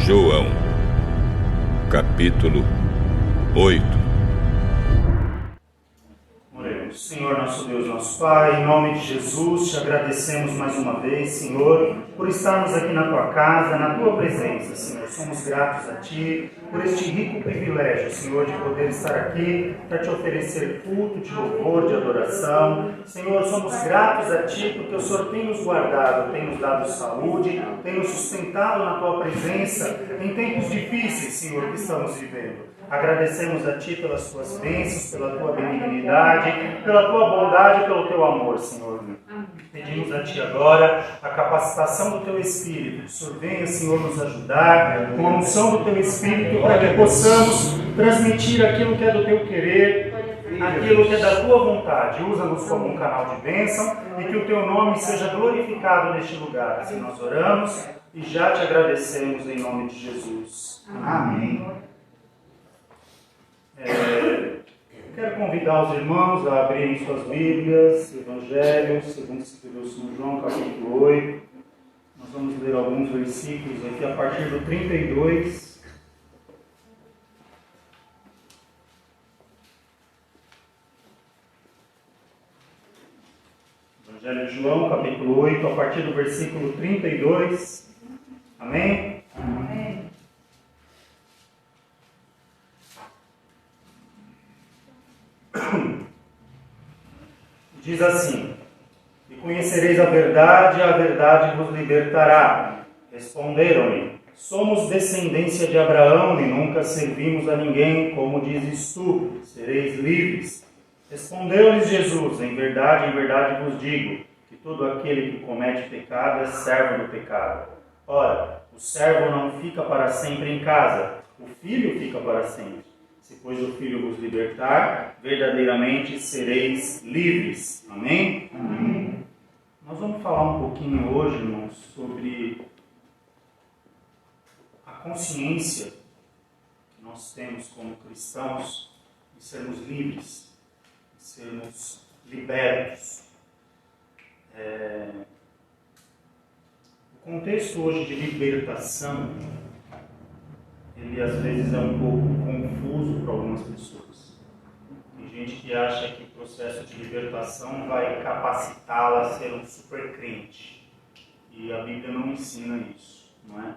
João, capítulo 8. Oremos. Senhor, nosso Deus, nosso Pai, em nome de Jesus, te agradecemos mais uma vez, Senhor, por estarmos aqui na tua casa, na tua presença, Senhor. Somos gratos a ti por este rico privilégio, Senhor, de poder estar aqui para te oferecer culto, de louvor, de adoração. Senhor, somos gratos a ti porque o Senhor tem nos guardado, tem nos dado saúde, tem nos sustentado na tua presença em tempos difíceis, Senhor, que estamos vivendo. Agradecemos a Ti pelas Tuas bênçãos, pela Tua benignidade, pela Tua bondade e pelo Teu amor, Senhor. Pedimos a Ti agora a capacitação do Teu Espírito. Que o Senhor venha, Senhor, nos ajudar com a unção do Teu Espírito para que possamos transmitir aquilo que é do Teu querer, aquilo que é da Tua vontade. Usa-nos como um canal de bênção e que o Teu nome seja glorificado neste lugar. Assim nós oramos e já Te agradecemos em nome de Jesus. Amém. Quero convidar os irmãos a abrirem suas Bíblias, Evangelho, segundo escreveu São João, capítulo 8. Nós vamos ler alguns versículos aqui a partir do 32. Evangelho de João, capítulo 8, a partir do versículo 32. Amém? Amém. Diz assim: E conhecereis a verdade vos libertará. Responderam-lhe: Somos descendência de Abraão e nunca servimos a ninguém, como dizes tu, sereis livres. Respondeu-lhes Jesus: Em verdade vos digo, que todo aquele que comete pecado é servo do pecado. Ora, o servo não fica para sempre em casa, o filho fica para sempre. Se, pois, o Filho vos libertar, verdadeiramente sereis livres. Amém? Amém. Nós vamos falar um pouquinho hoje, irmãos, sobre a consciência que nós temos como cristãos de sermos livres, de sermos libertos. O contexto hoje de libertação, ele às vezes é um pouco confuso para algumas pessoas. Tem gente que acha que o processo de libertação vai capacitá-la a ser um super crente. E a Bíblia não ensina isso, não é?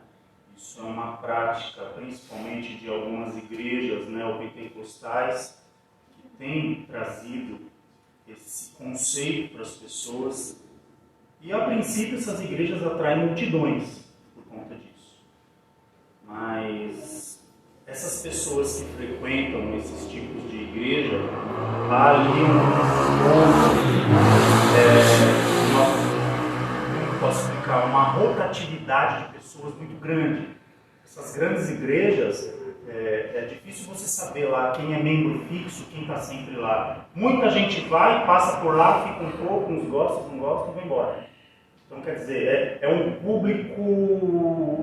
Isso é uma prática, principalmente de algumas igrejas neopentecostais, que têm trazido esse conceito para as pessoas. E a princípio essas igrejas atraem multidões por conta disso. Mas essas pessoas que frequentam esses tipos de igreja, há ali uma rotatividade de pessoas muito grande. Essas grandes igrejas, é difícil você saber lá quem é membro fixo, quem está sempre lá. Muita gente vai, passa por lá, fica um pouco, uns gostam, não gostam e vai embora. Então, quer dizer, é um público,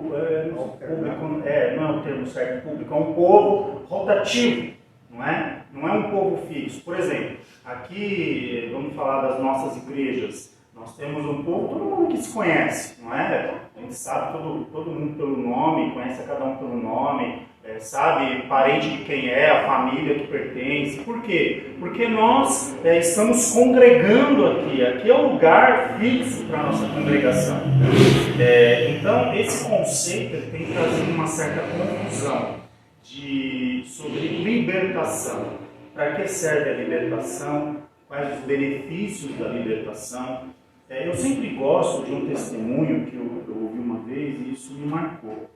não é o termo certo, público, é um povo rotativo, não é? Não é um povo fixo. Por exemplo, aqui, vamos falar das nossas igrejas, nós temos um povo, todo mundo que se conhece, não é? A gente sabe todo mundo pelo nome, conhece cada um pelo nome, sabe parente de quem é, a família que pertence. Por quê? Porque nós estamos congregando aqui é o lugar fixo para a nossa congregação. Então, esse conceito ele tem trazido uma certa confusão sobre libertação. Para que serve a libertação? Quais os benefícios da libertação? Eu sempre gosto de um testemunho que eu ouvi uma vez e isso me marcou.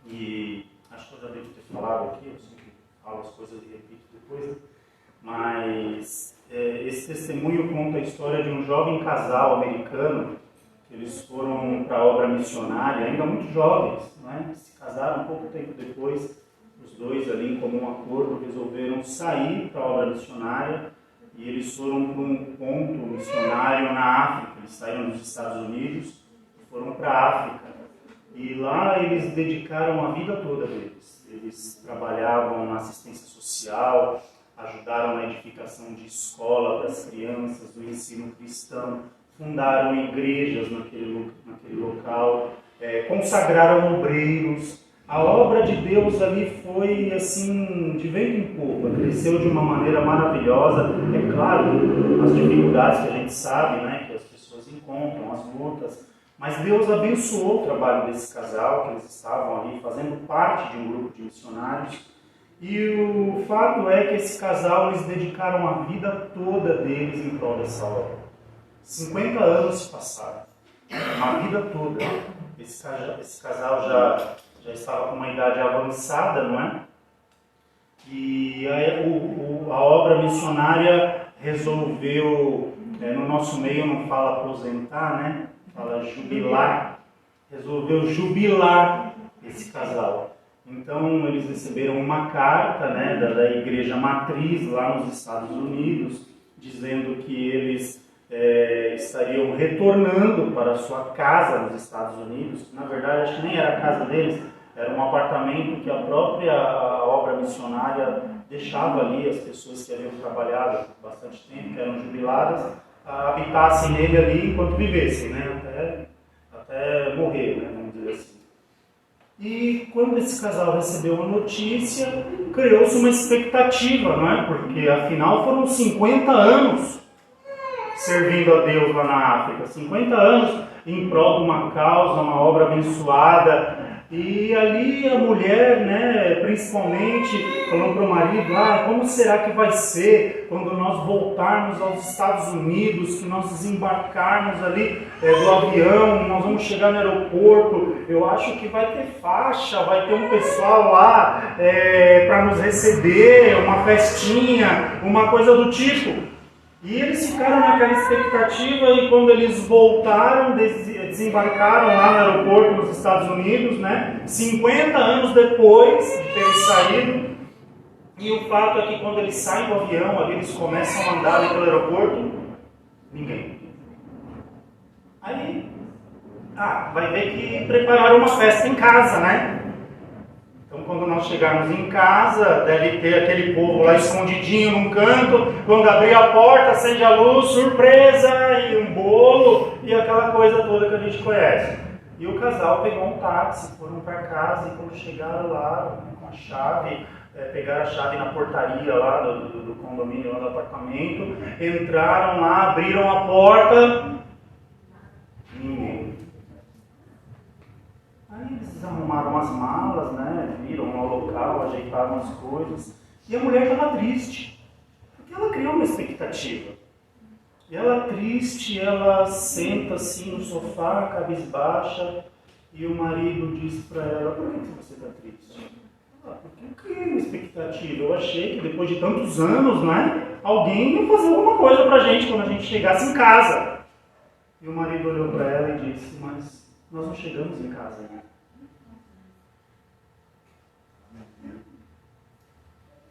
E acho que eu já devo ter falado aqui, eu sempre falo as coisas e repito depois, mas esse testemunho conta a história de um jovem casal americano, que eles foram para a obra missionária, ainda muito jovens, né? Se casaram um pouco tempo depois, os dois ali em comum acordo resolveram sair para a obra missionária e eles foram para um ponto missionário na África. Eles saíram dos Estados Unidos e foram para a África. E lá eles dedicaram a vida toda deles. Eles trabalhavam na assistência social, ajudaram na edificação de escola para as crianças, do ensino cristão, fundaram igrejas naquele local, consagraram obreiros, A obra de Deus ali foi assim, de vento em popa, cresceu de uma maneira maravilhosa. É claro, as dificuldades que a gente sabe, né, que as pessoas encontram, as lutas, mas Deus abençoou o trabalho desse casal, que eles estavam ali fazendo parte de um grupo de missionários. E o fato é que esse casal, eles dedicaram a vida toda deles em prol dessa obra. 50 anos se passaram, a vida toda. Esse casal já estava com uma idade avançada, não é? E a obra missionária resolveu, no nosso meio não fala aposentar, né? Fala jubilar. Resolveu jubilar esse casal. Então eles receberam uma carta, né, da igreja matriz lá nos Estados Unidos, dizendo que eles estariam retornando para a sua casa nos Estados Unidos, que na verdade acho que nem era a casa deles, era um apartamento que a própria obra missionária deixava ali as pessoas que haviam trabalhado bastante tempo, que eram jubiladas, habitassem nele ali enquanto vivessem, né, até morrer, né, vamos dizer assim. E quando esse casal recebeu a notícia, criou-se uma expectativa, não é? Porque afinal foram 50 anos servindo a Deus lá na África, 50 anos em prol de uma causa, uma obra abençoada. E ali a mulher, né, principalmente, falando para o marido, como será que vai ser quando nós voltarmos aos Estados Unidos, que nós desembarcarmos ali do avião, nós vamos chegar no aeroporto, eu acho que vai ter faixa, vai ter um pessoal lá para nos receber, uma festinha, uma coisa do tipo. E eles ficaram naquela expectativa e quando eles voltaram, desembarcaram lá no aeroporto nos Estados Unidos, né? 50 anos depois de terem saído. E o fato é que quando eles saem do avião, ali eles começam a andar ali pelo aeroporto, ninguém. Aí, vai ver que prepararam uma festa em casa, né? Então, quando nós chegarmos em casa, deve ter aquele povo lá escondidinho num canto. Quando abrir a porta, acende a luz, surpresa, e um bolo, e aquela coisa toda que a gente conhece. E o casal pegou um táxi, foram para casa, e quando chegaram lá com a chave, pegaram a chave na portaria lá do condomínio, lá do apartamento, entraram lá, abriram a porta, ninguém. Aí eles arrumaram as malas, né? Viram o local, ajeitaram as coisas. E a mulher estava triste, porque ela criou uma expectativa. E ela triste, ela senta assim no sofá, cabisbaixa, e o marido diz para ela: por que você está triste? Porque eu criei uma expectativa. Eu achei que depois de tantos anos, né, alguém ia fazer alguma coisa para a gente quando a gente chegasse em casa. E o marido olhou para ela e disse: mas nós não chegamos em casa ainda.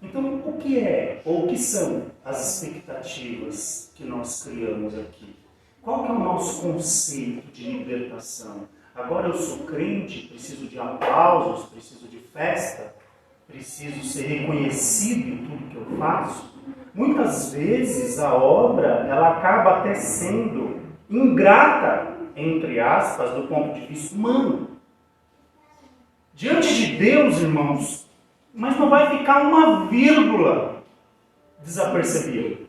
Então, o que é, ou o que são as expectativas que nós criamos aqui? Qual que é o nosso conceito de libertação? Agora eu sou crente, preciso de aplausos, preciso de festa, preciso ser reconhecido em tudo que eu faço? Muitas vezes a obra, ela acaba até sendo ingrata, entre aspas, do ponto de vista humano. Diante de Deus, irmãos, mas não vai ficar uma vírgula desapercebida.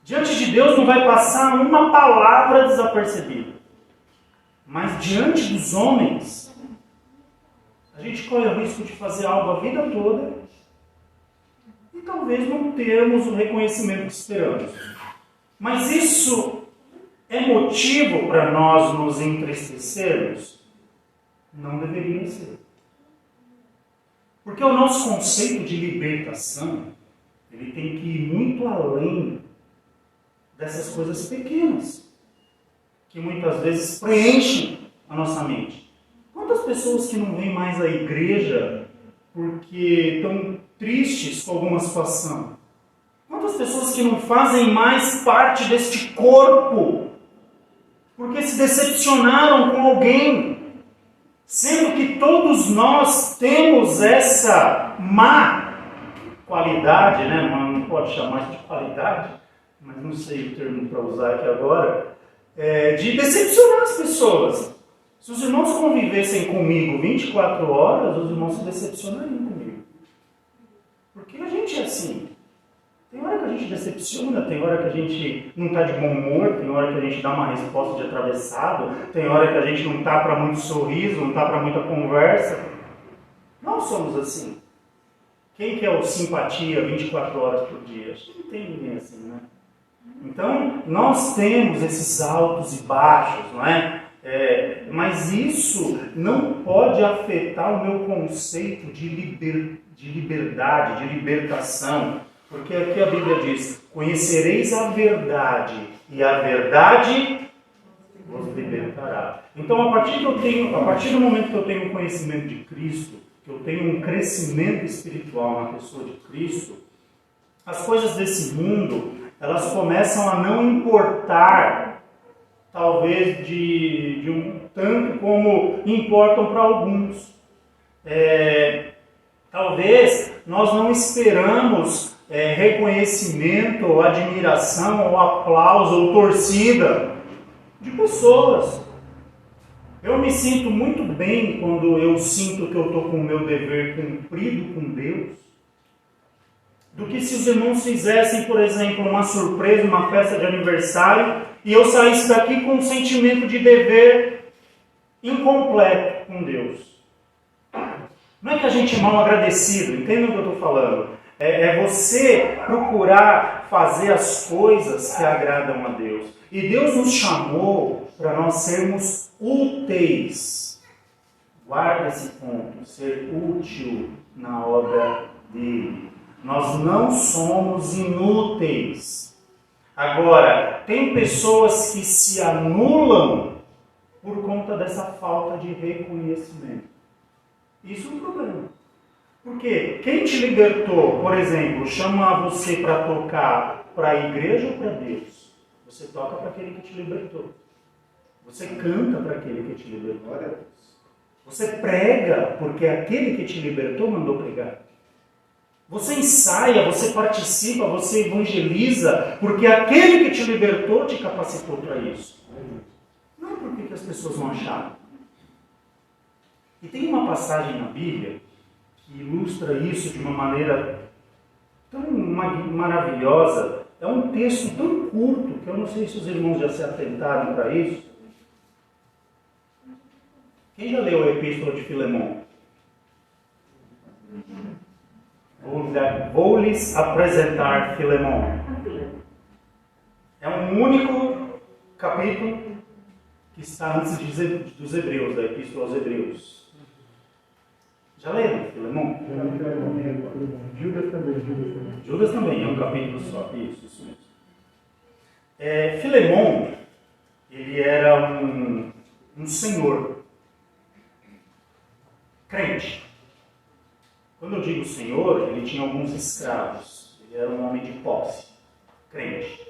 Diante de Deus não vai passar uma palavra desapercebida. Mas diante dos homens, a gente corre o risco de fazer algo a vida toda e talvez não termos o reconhecimento que esperamos. Mas isso é motivo para nós nos entristecermos? Não deveria ser. Porque o nosso conceito de libertação, ele tem que ir muito além dessas coisas pequenas, que muitas vezes preenchem a nossa mente. Quantas pessoas que não vêm mais à igreja porque estão tristes com alguma situação? Quantas pessoas que não fazem mais parte deste corpo porque se decepcionaram com alguém? Sendo que todos nós temos essa má qualidade, né? Não pode chamar de qualidade, mas não sei o termo para usar aqui agora, de decepcionar as pessoas. Se os irmãos convivessem comigo 24 horas, os irmãos se decepcionariam comigo. Porque a gente é assim. Tem hora que a gente decepciona, tem hora que a gente não está de bom humor, tem hora que a gente dá uma resposta de atravessado, tem hora que a gente não está para muito sorriso, não está para muita conversa. Nós somos assim. Quem quer o simpatia 24 horas por dia? Acho que não tem ninguém assim, né? Então, nós temos esses altos e baixos, não é? Mas isso não pode afetar o meu conceito de liberdade, de libertação. Porque aqui a Bíblia diz, conhecereis a verdade, e a verdade vos libertará. Então, a partir do momento que eu tenho um conhecimento de Cristo, que eu tenho um crescimento espiritual na pessoa de Cristo, as coisas desse mundo, elas começam a não importar, talvez de um tanto como importam para alguns. Talvez nós não esperamos reconhecimento, ou admiração, ou aplauso, ou torcida de pessoas. Eu me sinto muito bem quando eu sinto que eu estou com o meu dever cumprido com Deus, do que se os irmãos fizessem, por exemplo, uma surpresa, uma festa de aniversário, e eu saísse daqui com um sentimento de dever incompleto com Deus. Não é que a gente é mal agradecido, entendem o que eu estou falando? É você procurar fazer as coisas que agradam a Deus. E Deus nos chamou para nós sermos úteis. Guarda esse ponto, ser útil na obra dele. Nós não somos inúteis. Agora, tem pessoas que se anulam por conta dessa falta de reconhecimento. Isso é um problema. Porque quem te libertou, por exemplo, chama você para tocar para a igreja ou para Deus? Você toca para aquele que te libertou. Você canta para aquele que te libertou. Você prega porque aquele que te libertou mandou pregar. Você ensaia, você participa, você evangeliza porque aquele que te libertou te capacitou para isso. Não porque as pessoas não acharam. E tem uma passagem na Bíblia que ilustra isso de uma maneira tão maravilhosa. É um texto tão curto que eu não sei se os irmãos já se atentaram para isso. Quem já leu a Epístola de Filemão? Vou-lhes apresentar Filemão. É um único capítulo que está antes dos Hebreus, da Epístola aos Hebreus. Já leram Filemão? Judas também, é um capítulo só. Isso mesmo. Filemão, ele era um senhor, crente. Quando eu digo senhor, ele tinha alguns escravos. Ele era um homem de posse, crente.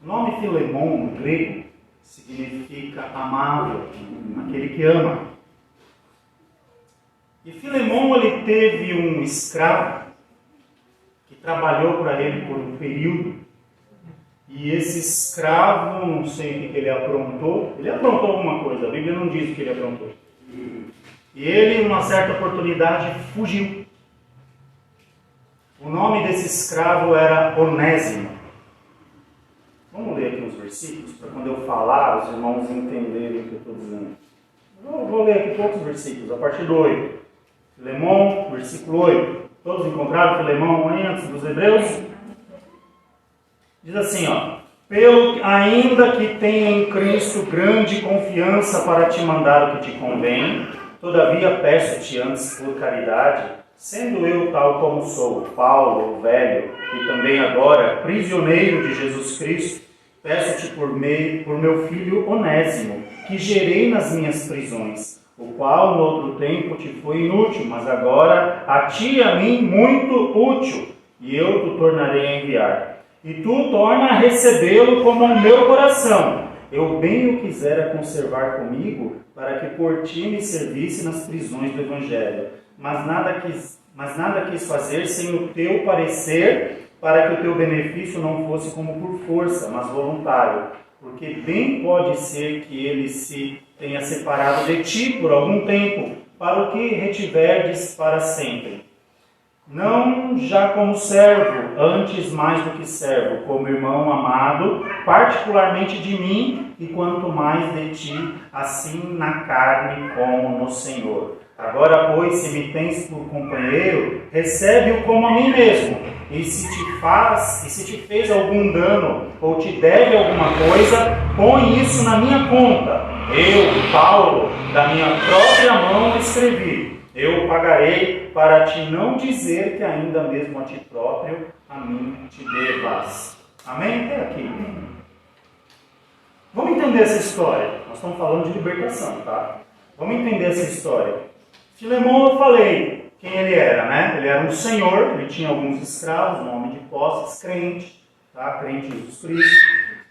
O nome Filemão, no grego, significa amável, aquele que ama. E Filemão, ele teve um escravo que trabalhou para ele por um período. E esse escravo, não sei o que ele aprontou. Ele aprontou alguma coisa, a Bíblia não diz o que ele aprontou. E ele, numa certa oportunidade, fugiu. O nome desse escravo era Onésimo. Vamos ler aqui uns versículos, para quando eu falar, os irmãos entenderem o que eu estou dizendo. Eu vou ler aqui poucos versículos, a partir do 8. Filemão, versículo 8. Todos encontraram Filemão aí antes dos Hebreus? Diz assim, ainda que tenha em Cristo grande confiança para te mandar o que te convém, todavia peço-te antes por caridade, sendo eu tal como sou, Paulo, o velho, e também agora prisioneiro de Jesus Cristo, peço-te por meu filho Onésimo, que gerei nas minhas prisões, o qual no outro tempo te foi inútil, mas agora a ti e a mim muito útil, e eu te tornarei a enviar. E tu torna a recebê-lo como o meu coração. Eu bem o quisera conservar comigo, para que por ti me servisse nas prisões do Evangelho. Mas nada quis fazer sem o teu parecer, para que o teu benefício não fosse como por força, mas voluntário. Porque bem pode ser que ele se tenha separado de ti por algum tempo, para o que retiverdes para sempre. Não já como servo, antes mais do que servo, como irmão amado, particularmente de mim, e quanto mais de ti, assim na carne como no Senhor. Agora, pois, se me tens por companheiro, recebe-o como a mim mesmo. E se te fez algum dano, ou te deve alguma coisa, põe isso na minha conta. Eu, Paulo, da minha própria mão escrevi. Eu pagarei, para te não dizer que ainda mesmo a ti próprio, a mim te devas. Amém? Até aqui. Vamos entender essa história. Nós estamos falando de libertação, tá? Vamos entender essa história. Filemão, eu falei quem ele era, né? Ele era um senhor, ele tinha alguns escravos, um homem de posses, crente, tá? Crente em Jesus Cristo.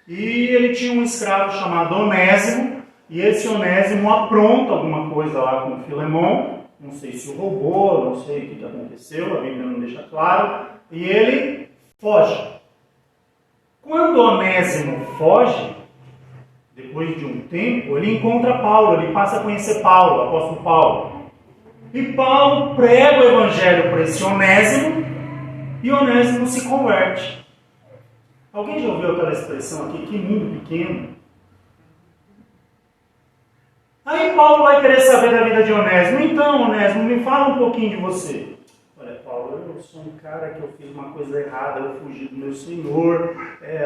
E ele tinha um escravo chamado Onésimo, e esse Onésimo apronta alguma coisa lá com Filemão. Não sei se o roubou, não sei o que aconteceu, a Bíblia não deixa claro. E ele foge. Quando Onésimo foge, depois de um tempo, ele encontra Paulo, ele passa a conhecer Paulo, o apóstolo Paulo. E Paulo prega o evangelho para esse Onésimo, e Onésimo se converte. Alguém já ouviu aquela expressão aqui, que mundo pequeno? Aí Paulo vai querer saber da vida de Onésimo. Então, Onésimo, me fala um pouquinho de você. Olha, Paulo, eu sou um cara que eu fiz uma coisa errada, eu fugi do meu senhor,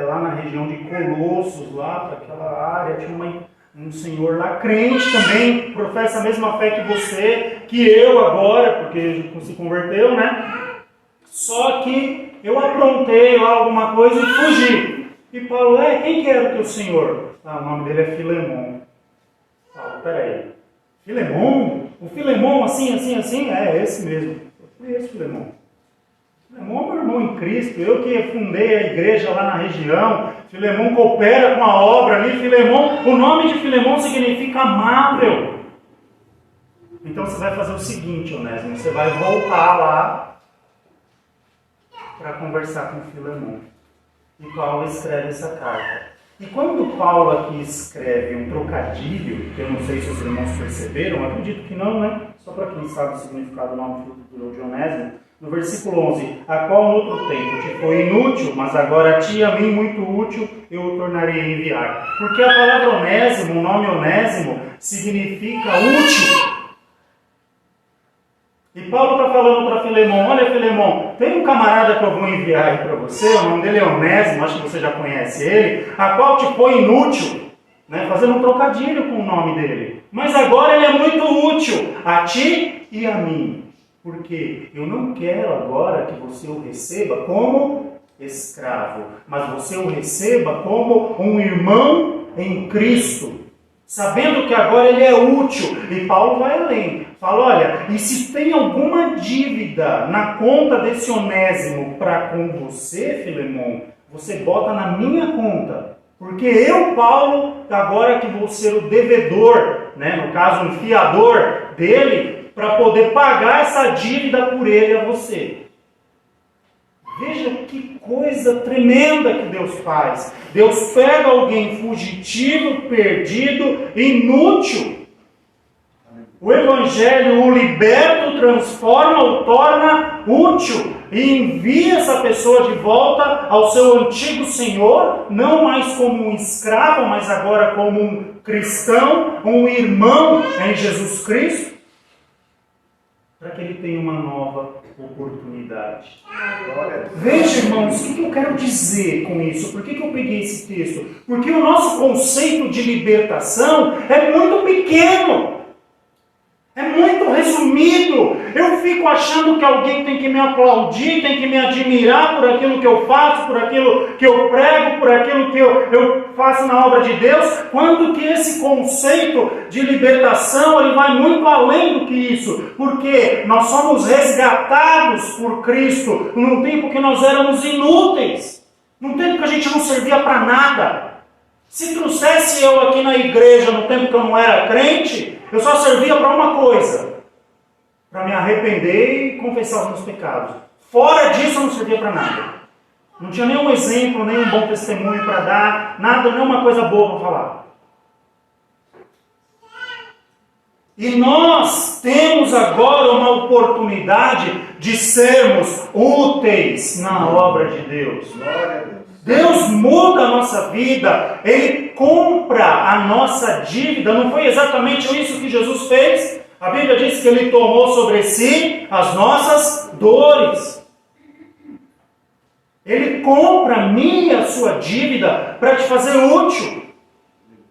lá na região de Colossos, lá para aquela área, tinha um senhor lá, crente também, professa a mesma fé que você, que eu agora, porque se converteu, né? Só que eu aprontei lá alguma coisa e fugi. E Paulo, quem que era o teu senhor? O nome dele é Filemão. Peraí, Filemão? O Filemão assim? É esse mesmo. Eu conheço Filemão. Filemão é meu irmão em Cristo, eu que fundei a igreja lá na região. Filemão coopera com a obra ali. Filemão, o nome de Filemão significa amável. Então você vai fazer o seguinte, Onésimo, você vai voltar lá para conversar com Filemão. E Paulo escreve essa carta. E quando Paulo aqui escreve um trocadilho, que eu não sei se os irmãos perceberam, acredito que não, né? Só para quem sabe o significado do nome de Onésimo, no versículo 11, a qual no outro tempo te foi inútil, mas agora a ti e a mim muito útil, eu o tornarei a enviar. Porque a palavra Onésimo, o nome Onésimo, significa útil. E Paulo está falando para Filemão, olha Filemão, tem um camarada que eu vou enviar aí para você, o nome dele é Onésimo, acho que você já conhece ele, a qual te foi inútil, né, fazendo um trocadilho com o nome dele. Mas agora ele é muito útil a ti e a mim, porque eu não quero agora que você o receba como escravo, mas você o receba como um irmão em Cristo, sabendo que agora ele é útil. E Paulo vai além. Fala, olha, e se tem alguma dívida na conta desse Onésimo para com você, Filemão, você bota na minha conta. Porque eu, Paulo, agora que vou ser o devedor, né, no caso um fiador dele, para poder pagar essa dívida por ele a você. Veja que coisa tremenda que Deus faz. Deus pega alguém fugitivo, perdido, inútil. O Evangelho o liberta, o transforma, o torna útil. E envia essa pessoa de volta ao seu antigo Senhor, não mais como um escravo, mas agora como um cristão, um irmão em Jesus Cristo, para que ele tenha uma nova oportunidade. Veja, irmãos, o que eu quero dizer com isso? Por que eu peguei esse texto? Porque o nosso conceito de libertação é muito pequeno. É muito resumido. Eu fico achando que alguém tem que me aplaudir, tem que me admirar por aquilo que eu faço, por aquilo que eu prego, por aquilo que eu faço na obra de Deus, quando que esse conceito de libertação ele vai muito além do que isso. Porque nós somos resgatados por Cristo num tempo que nós éramos inúteis, num tempo que a gente não servia para nada. Se trouxesse eu aqui na igreja no tempo que eu não era crente, eu só servia para uma coisa, para me arrepender e confessar os meus pecados. Fora disso eu não servia para nada. Não tinha nenhum exemplo, nenhum bom testemunho para dar, nada, nenhuma coisa boa para falar. E nós temos agora uma oportunidade de sermos úteis na obra de Deus. Glória a Deus. Deus muda a nossa vida, Ele compra a nossa dívida. Não foi exatamente isso que Jesus fez? A Bíblia diz que Ele tomou sobre si as nossas dores. Ele compra a minha e a sua dívida para te fazer útil.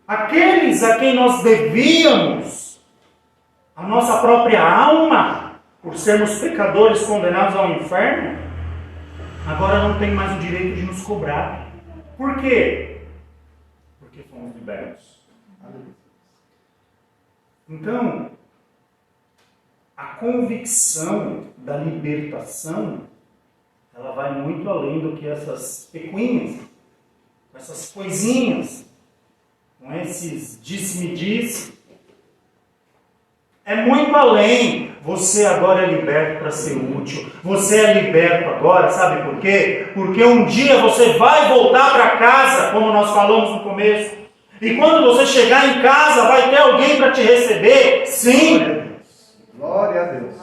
Aqueles a quem nós devíamos a nossa própria alma, por sermos pecadores condenados ao inferno, agora não tem mais o direito de nos cobrar. Por quê? Porque fomos libertos. Então, a convicção da libertação, ela vai muito além do que essas pecuinhas, essas coisinhas, com esses disse-me-disse. É muito além. Você agora é liberto para ser útil. Você é liberto agora, sabe por quê? Porque um dia você vai voltar para casa, como nós falamos no começo. E quando você chegar em casa, vai ter alguém para te receber? Sim. Glória a Deus.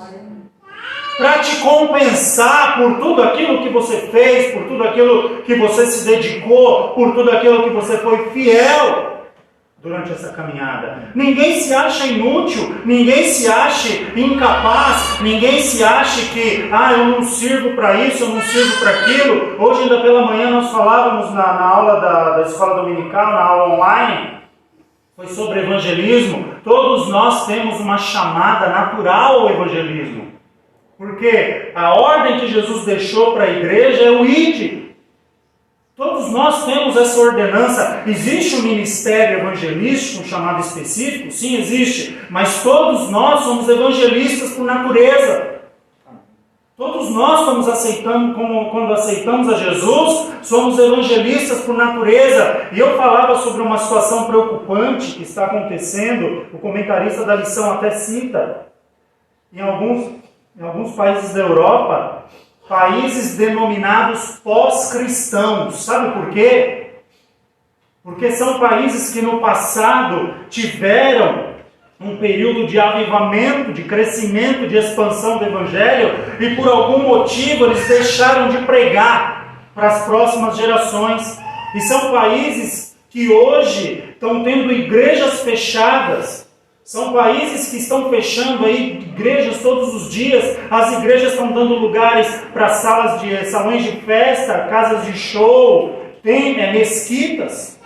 Para te compensar por tudo aquilo que você fez, por tudo aquilo que você se dedicou, por tudo aquilo que você foi fiel durante essa caminhada. Ninguém se acha inútil, ninguém se acha incapaz, ninguém se acha que eu não sirvo para isso, eu não sirvo para aquilo. Hoje ainda pela manhã nós falávamos na aula da escola dominical, na aula online, foi sobre evangelismo. Todos nós temos uma chamada natural ao evangelismo. Porque a ordem que Jesus deixou para a igreja é o ide. Todos nós temos essa ordenança. Existe um ministério evangelístico, um chamado específico? Sim, existe. Mas todos nós somos evangelistas por natureza. Todos nós estamos aceitando, quando aceitamos a Jesus, somos evangelistas por natureza. E eu falava sobre uma situação preocupante que está acontecendo. O comentarista da lição até cita. Em alguns países da Europa, países denominados pós-cristãos. Sabe por quê? Porque são países que no passado tiveram um período de avivamento, de crescimento, de expansão do Evangelho, e por algum motivo eles deixaram de pregar para as próximas gerações. E são países que hoje estão tendo igrejas fechadas. São países que estão fechando aí igrejas todos os dias. As igrejas estão dando lugares para salões de festa, casas de show, mesquitas.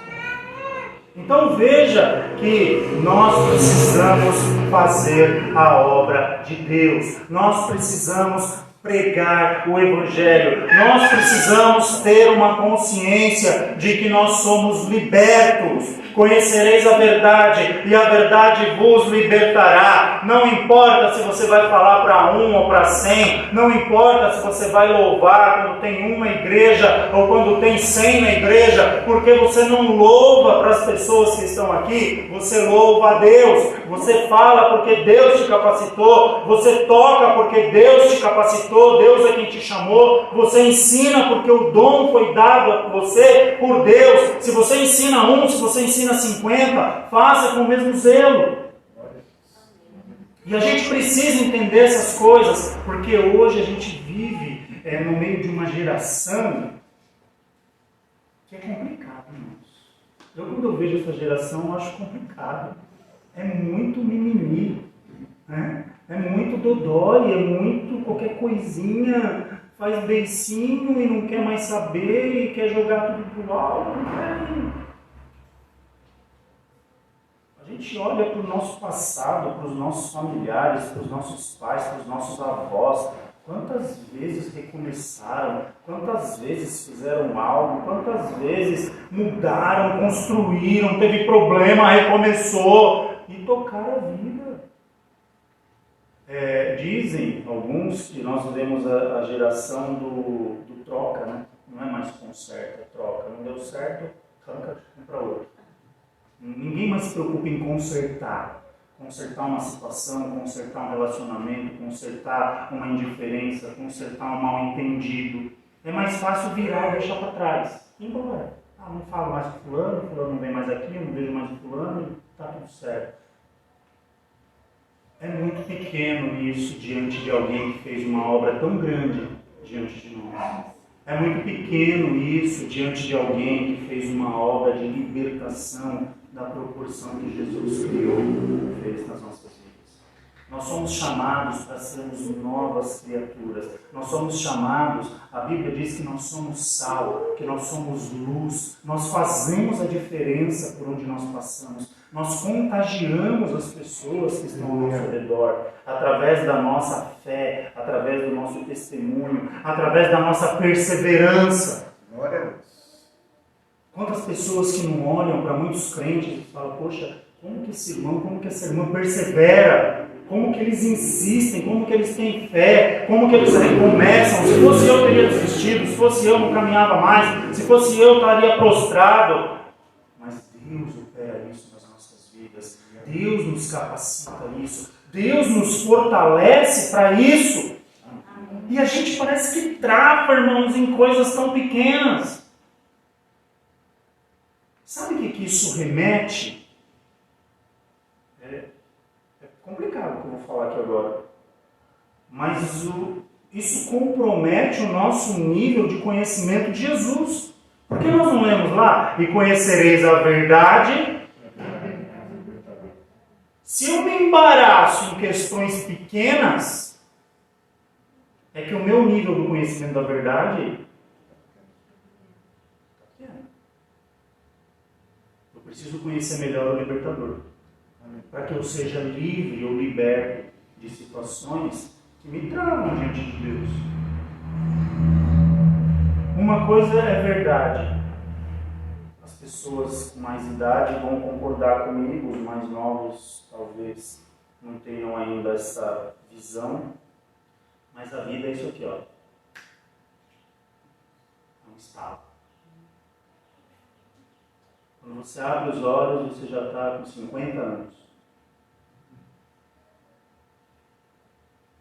Então veja que nós precisamos fazer a obra de Deus. Nós precisamos pregar o Evangelho. Nós precisamos ter uma consciência de que nós somos libertos. Conhecereis a verdade, e a verdade vos libertará. Não importa se você vai falar para 1 ou para 100, não importa se você vai louvar quando tem uma igreja ou quando tem 100 na igreja, porque você não louva para as pessoas que estão aqui, você louva a Deus. Você fala porque Deus te capacitou, você toca porque Deus te capacitou, Deus é quem te chamou, você ensina porque o dom foi dado a você por Deus. Se você ensina 1, se você ensina 50, faça com o mesmo zelo. E a gente precisa entender essas coisas, porque hoje a gente vive no meio de uma geração que é complicado, irmãos. Quando eu vejo essa geração, eu acho complicado. É muito mimimi, né? É muito dodói, é muito qualquer coisinha, faz beicinho e não quer mais saber e quer jogar tudo pro alto. A gente olha para o nosso passado, para os nossos familiares, para os nossos pais, para os nossos avós. Quantas vezes recomeçaram, quantas vezes fizeram algo, quantas vezes mudaram, construíram, teve problema, recomeçou e tocaram a vida. Dizem alguns que nós vivemos a geração do troca, né? Não é mais conserta, é troca. Não deu certo, arranca um para outro. Ninguém mais se preocupa em consertar uma situação, consertar um relacionamento, consertar uma indiferença, consertar um mal-entendido. É mais fácil virar e deixar para trás. Ir embora. Não falo mais com fulano não vem mais aqui, eu não vejo mais o fulano, está tudo certo. É muito pequeno isso diante de alguém que fez uma obra tão grande diante de nós. É muito pequeno isso diante de alguém que fez uma obra de libertação da proporção que Jesus criou e fez nas nossas vidas. Nós somos chamados para sermos novas criaturas. Nós somos chamados, a Bíblia diz que nós somos sal, que nós somos luz. Nós fazemos a diferença por onde nós passamos. Nós contagiamos as pessoas que estão ao nosso redor, através da nossa fé, através do nosso testemunho, através da nossa perseverança. Glória a Deus. Quantas pessoas que não olham para muitos crentes e falam, poxa, como que esse irmão, como que essa irmã persevera? Como que eles insistem, como que eles têm fé, como que eles recomeçam. Se fosse eu, teria desistido, se fosse eu, não caminhava mais, se fosse eu, estaria prostrado. Mas Deus opera isso nas nossas vidas, Deus nos capacita isso, Deus nos fortalece para isso. E a gente parece que trava, irmãos, em coisas tão pequenas. Sabe o que isso remete? É complicado o que eu vou falar aqui agora. Mas isso compromete o nosso nível de conhecimento de Jesus. Porque nós não lemos lá, e conhecereis a verdade. Se eu me embaraço em questões pequenas, é que o meu nível do conhecimento da verdade é. Eu preciso conhecer melhor o libertador, para que eu seja livre ou liberto de situações que me travam diante de Deus. Uma coisa é verdade. As pessoas com mais idade vão concordar comigo, os mais novos talvez não tenham ainda essa visão, mas a vida é isso aqui, ó. É um estado. Quando você abre os olhos, você já está com 50 anos.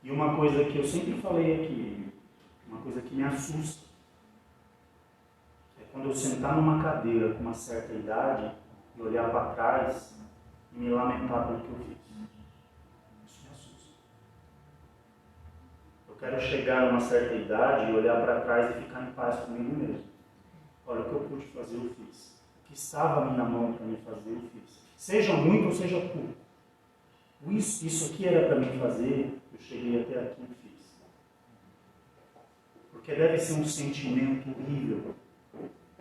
E uma coisa que eu sempre falei aqui, uma coisa que me assusta, é quando eu sentar numa cadeira com uma certa idade e olhar para trás e me lamentar pelo que eu fiz. Isso me assusta. Eu quero chegar numa certa idade e olhar para trás e ficar em paz comigo mesmo. Olha, o que eu pude fazer, eu fiz. O que estava na minha mão para me fazer, eu fiz. Seja muito ou seja pouco. Isso aqui era para mim fazer, eu cheguei até aqui e fiz. Porque deve ser um sentimento horrível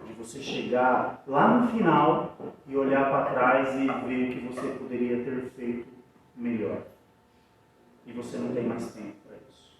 de você chegar lá no final e olhar para trás e ver o que você poderia ter feito melhor. E você não tem mais tempo para isso.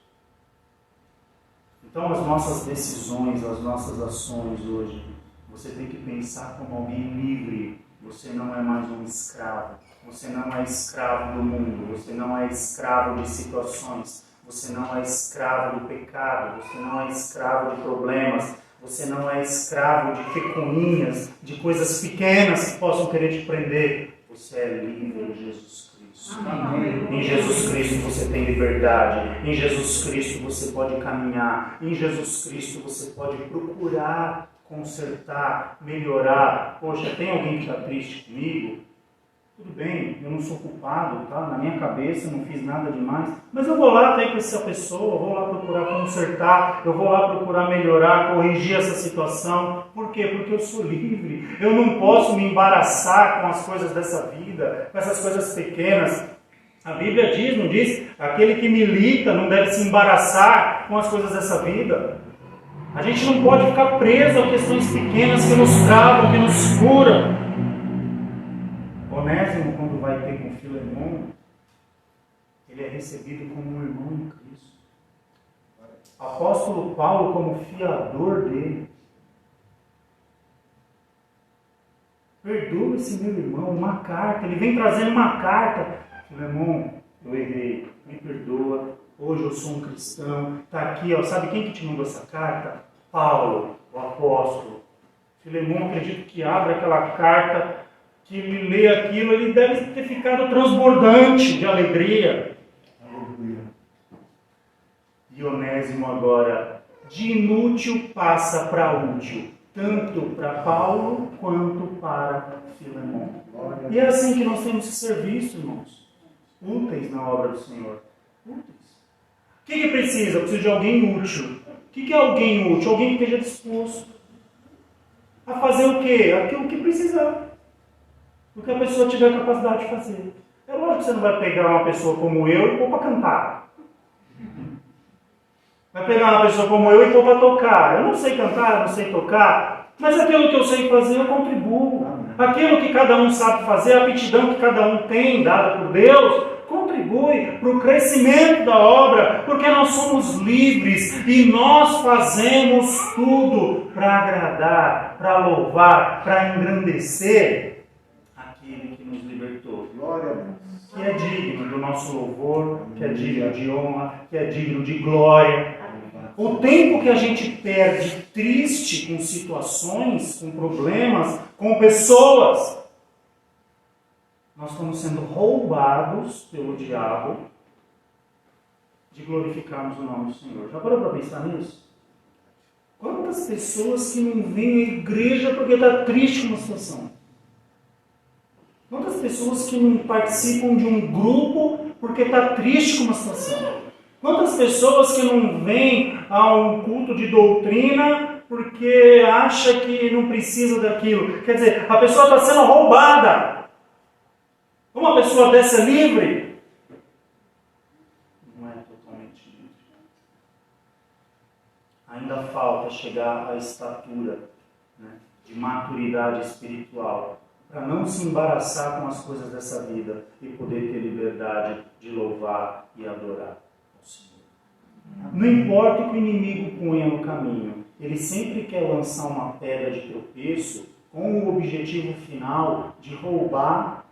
Então as nossas decisões, as nossas ações hoje, você tem que pensar como alguém livre. Você não é mais um escravo. Você não é escravo do mundo. Você não é escravo de situações. Você não é escravo do pecado. Você não é escravo de problemas. Você não é escravo de pecuninhas, de coisas pequenas que possam querer te prender. Você é livre em Jesus Cristo. Amém. Em Jesus Cristo você tem liberdade. Em Jesus Cristo você pode caminhar. Em Jesus Cristo você pode procurar consertar, melhorar. Poxa, tem alguém que está triste comigo? Tudo bem, eu não sou culpado, tá? Na minha cabeça eu não fiz nada demais, mas eu vou lá até com essa pessoa, eu vou lá procurar consertar, eu vou lá procurar melhorar, corrigir essa situação. Por quê? Porque eu sou livre. Eu não posso me embaraçar com as coisas dessa vida, com essas coisas pequenas. A Bíblia diz, não diz? Aquele que milita não deve se embaraçar com as coisas dessa vida. A gente não pode ficar preso a questões pequenas que nos travam, que nos curam. Onésimo, quando vai ter com Filemon, ele é recebido como um irmão em Cristo. Apóstolo Paulo como fiador dele. Perdoa esse meu irmão, uma carta. Ele vem trazendo uma carta. Filemon, eu errei, me perdoa. Hoje eu sou um cristão. Está aqui, ó. Sabe quem que te mandou essa carta? Paulo, o apóstolo. Filemon, acredito que abre aquela carta, que ele lê aquilo, ele deve ter ficado transbordante de alegria. Aleluia. E Onésimo agora, de inútil passa para útil, tanto para Paulo quanto para Filemon. E é assim que nós temos que ser vistos, irmãos. úteis na obra do Senhor. Úteis. O que precisa? Precisa de alguém útil. O que é alguém útil? Alguém que esteja disposto a fazer o quê? Aquilo que precisar. O que a pessoa tiver capacidade de fazer. É lógico que você não vai pegar uma pessoa como eu e pôr para cantar. Vai pegar uma pessoa como eu e pôr para tocar. Eu não sei cantar, eu não sei tocar, mas aquilo que eu sei fazer eu contribuo. Aquilo que cada um sabe fazer, a aptidão que cada um tem, dada por Deus, contribui para o crescimento da obra, porque nós somos livres e nós fazemos tudo para agradar, para louvar, para engrandecer aquele que nos libertou. Glória a Deus. Que é digno do nosso louvor, que é digno de honra, que é digno de glória. O tempo que a gente perde triste com situações, com problemas, com pessoas, nós estamos sendo roubados pelo diabo de glorificarmos o nome do Senhor. Já parou para pensar nisso? Quantas pessoas que não vêm à igreja porque está triste com uma situação? Quantas pessoas que não participam de um grupo porque está triste com uma situação? Quantas pessoas que não vêm a um culto de doutrina porque acha que não precisa daquilo? Quer dizer, a pessoa está sendo roubada. Uma pessoa dessa é livre? Não é totalmente livre. Ainda falta chegar à estatura, né, de maturidade espiritual, para não se embaraçar com as coisas dessa vida e poder ter liberdade de louvar e adorar ao Senhor. Não importa o que o inimigo ponha no caminho, ele sempre quer lançar uma pedra de tropeço com o objetivo final de roubar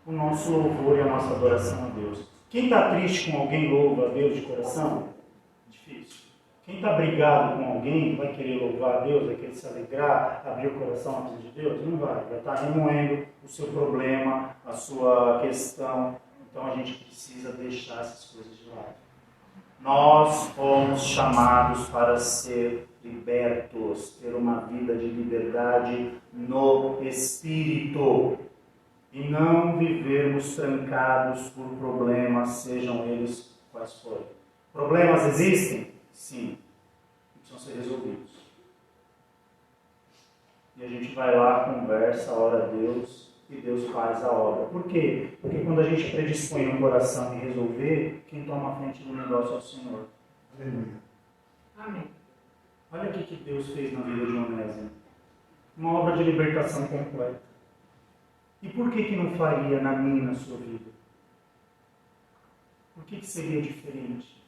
o nosso louvor e a nossa adoração a Deus. Quem está triste com alguém louva a Deus de coração? Difícil. Quem está brigado com alguém vai querer louvar a Deus, vai querer se alegrar, abrir o coração na presença de Deus? Não vai. Vai estar remoendo o seu problema, a sua questão. Então a gente precisa deixar essas coisas de lado. Nós fomos chamados para ser libertos, ter uma vida de liberdade no Espírito. E não vivermos trancados por problemas, sejam eles quais forem. Problemas existem? Sim. Precisam ser resolvidos. E a gente vai lá, conversa, ora a Deus e Deus faz a obra. Por quê? Porque quando a gente predispõe no coração em resolver, quem toma a frente do negócio é o Senhor. Aleluia. Amém. Olha o que Deus fez na vida de Onésimo. Uma obra de libertação completa. E por que não faria na minha e na sua vida? Por que seria diferente?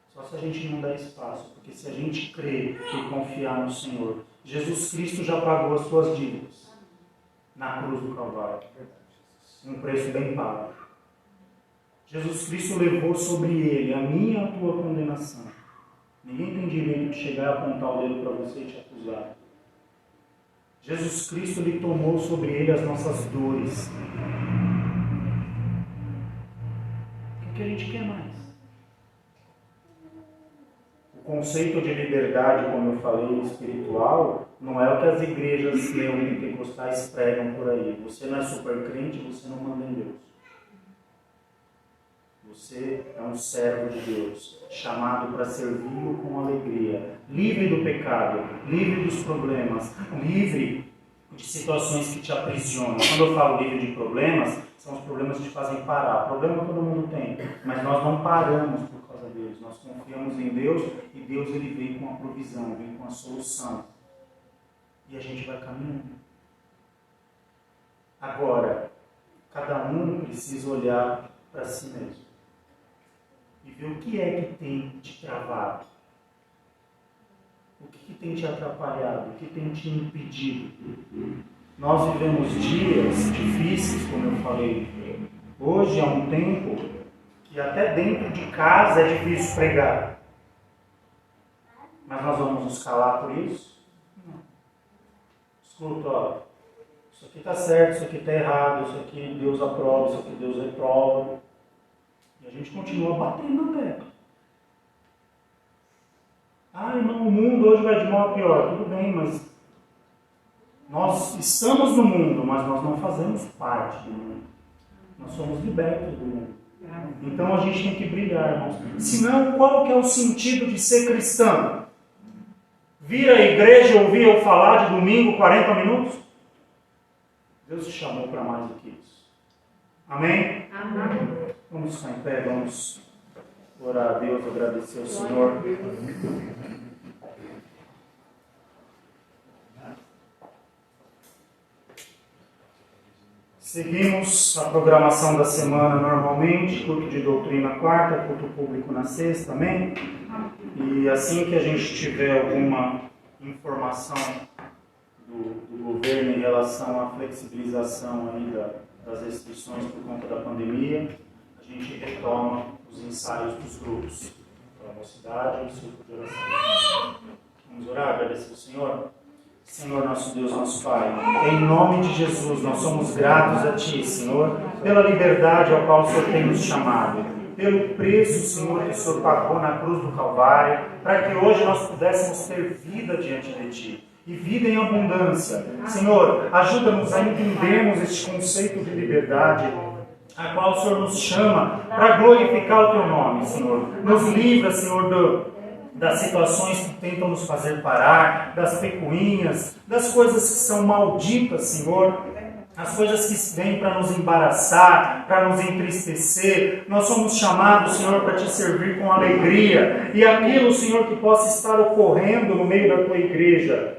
Só se a gente não der espaço. Porque se a gente crer e confiar no Senhor, Jesus Cristo já pagou as suas dívidas na cruz do Calvário. Um preço bem pago. Jesus Cristo levou sobre ele a minha e a tua condenação. Ninguém tem direito de chegar e apontar o dedo para você e te acusar. Jesus Cristo lhe tomou sobre ele as nossas dores. O que a gente quer mais? O conceito de liberdade, como eu falei, espiritual, não é o que as igrejas neopentecostais pregam por aí. Você não é super crente, você não manda em Deus. Você é um servo de Deus, chamado para servi-lo com alegria, livre do pecado, livre dos problemas, livre de situações que te aprisionam. Quando eu falo livre de problemas, são os problemas que te fazem parar. Problema todo mundo tem, mas nós não paramos por causa deles. Nós confiamos em Deus e Deus ele vem com a provisão, vem com a solução. E a gente vai caminhando. Agora, cada um precisa olhar para si mesmo e ver o que é que tem te travado, o que tem te atrapalhado, o que tem te impedido. Nós vivemos dias difíceis, como eu falei. Hoje é um tempo que até dentro de casa é difícil pregar. Mas nós vamos nos calar por isso? Não. Escuta, ó, isso aqui está certo, isso aqui está errado, isso aqui Deus aprova, isso aqui Deus reprova. E a gente continua batendo na tecla. Ah, irmão, o mundo hoje vai de mal a pior. Tudo bem, mas nós estamos no mundo, mas nós não fazemos parte do mundo. Nós somos libertos do mundo. Então a gente tem que brilhar, irmãos. Senão, qual que é o sentido de ser cristão? Vir à igreja e ouvir eu falar de domingo 40 minutos? Deus te chamou para mais do que isso. Amém? Amém. Vamos ficar em pé, vamos orar a Deus, agradecer ao Senhor. Seguimos a programação da semana normalmente, culto de doutrina quarta, culto público na sexta, amém? E assim que a gente tiver alguma informação do governo em relação à flexibilização aí das restrições por conta da pandemia, a gente retoma os ensaios dos grupos para a mocidade e o círculo de oração. Vamos orar, agradecer ao Senhor. Senhor, nosso Deus, nosso Pai, em nome de Jesus, nós somos gratos a Ti, Senhor, pela liberdade ao qual o Senhor tem nos chamado, pelo preço, Senhor, que o Senhor pagou na cruz do Calvário, para que hoje nós pudéssemos ter vida diante de Ti, e vida em abundância. Senhor, ajuda-nos a entendermos este conceito de liberdade, a qual o Senhor nos chama para glorificar o Teu nome, Senhor. Nos livra, Senhor, das situações que tentam nos fazer parar, das pecuinhas, das coisas que são malditas, Senhor, as coisas que vêm para nos embaraçar, para nos entristecer. Nós somos chamados, Senhor, para Te servir com alegria. E aquilo, Senhor, que possa estar ocorrendo no meio da Tua igreja,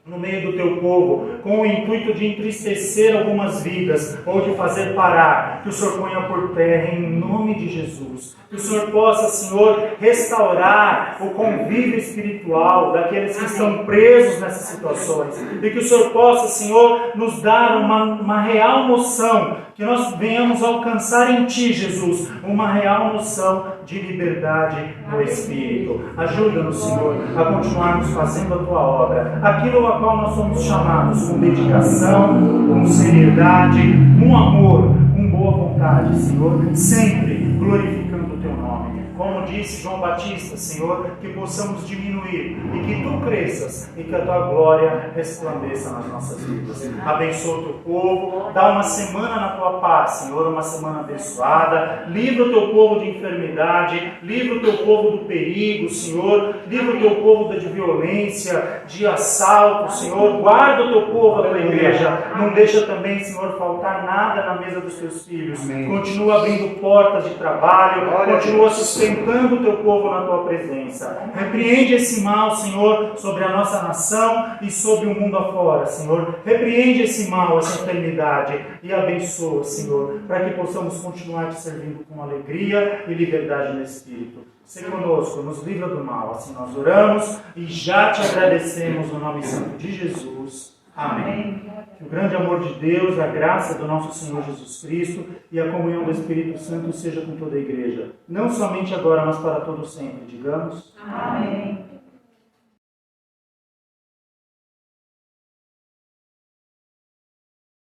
no meio do Teu povo, com o intuito de entristecer algumas vidas ou de fazer parar, que o Senhor ponha por terra em nome de Jesus. Que o Senhor possa, Senhor, restaurar o convívio espiritual daqueles que estão presos nessas situações. E que o Senhor possa, Senhor, nos dar uma real noção, que nós venhamos alcançar em Ti, Jesus, uma real noção de liberdade no Espírito. Ajuda-nos, Senhor, a continuarmos fazendo a Tua obra, aquilo a qual nós somos chamados, com dedicação, com seriedade, com amor, com boa vontade, Senhor, sempre glorificando o Teu nome. Como disse João Batista, Senhor, que possamos diminuir e que Tu cresças e que a Tua glória resplandeça nas nossas vidas. Abençoa o Teu povo, dá uma semana na Tua paz, Senhor, uma semana abençoada. Livra o Teu povo de enfermidade, livra o Teu povo do perigo, Senhor, livra o Teu povo de violência, de assalto, Senhor. Guarda o Teu povo, a Tua igreja. Não deixa também, Senhor, faltar nada na mesa dos Teus filhos. Continua abrindo portas de trabalho, continua sustentando o Teu povo na Tua presença. Repreende esse mal, Senhor, sobre a nossa nação e sobre o mundo afora, Senhor. Repreende esse mal, essa enfermidade e abençoa, Senhor, para que possamos continuar Te servindo com alegria e liberdade no Espírito. Seja conosco, nos livra do mal. Assim nós oramos e já Te agradecemos no nome santo de Jesus. Amém. Que o grande amor de Deus, a graça do nosso Senhor Jesus Cristo e a comunhão do Espírito Santo seja com toda a igreja. Não somente agora, mas para todo sempre. Digamos. Amém.